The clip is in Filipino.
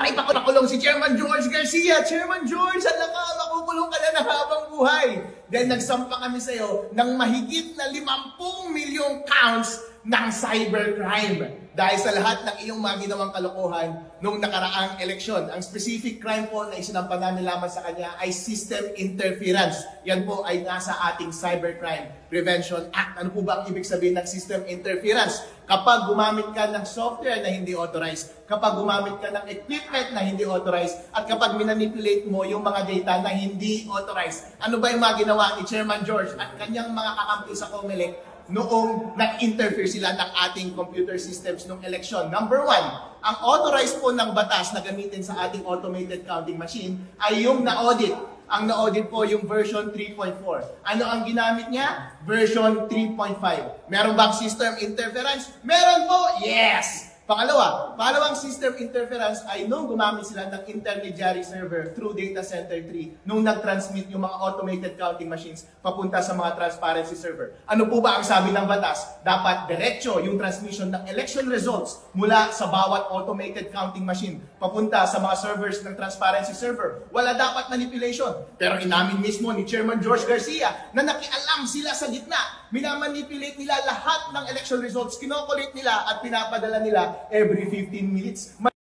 Para ipakulong si Chairman George Garcia. Chairman George, sana ka, makukulong ka na ng habang buhay. Then nagsampa kami sa'yo ng mahigit na 50 milyong counts ng cybercrime. Dahil sa lahat ng iyong mga ginawang kalokohan noong nakaraang eleksyon. Ang specific crime po na isinampa namin lamang sa kanya ay system interference. Yan po ay nasa ating Cybercrime Prevention Act. Ano po ba ang ibig sabihin ng system interference? Kapag gumamit ka ng software na hindi authorized, kapag gumamit ka ng equipment na hindi authorized, at kapag minanipulate mo yung mga data na hindi authorized. Ano ba yung mga ginawa ni Chairman George at kanyang mga kakampi sa COMELEC noong nag-interfere sila ng ating computer systems noong eleksyon? Number one, ang authorized po ng batas na gamitin sa ating automated counting machine ay yung na-audit. Ang na-audit po yung version 3.4. Ano ang ginamit niya? Version 3.5. Meron bang system interference? Meron po! Yes! Pangalawang system interference ay nung gumamit sila ng intermediary server through data center 3 nung nag-transmit yung mga automated counting machines papunta sa mga transparency server. Ano po ba ang sabi ng batas? Dapat diretso yung transmission ng election results mula sa bawat automated counting machine papunta sa mga servers ng transparency server. Wala dapat manipulation. Pero inamin mismo ni Chairman George Garcia na nakialam sila sa gitna. Minamanipulate nila lahat ng election results, kinokolit nila at pinapadala nila every 15 minutes.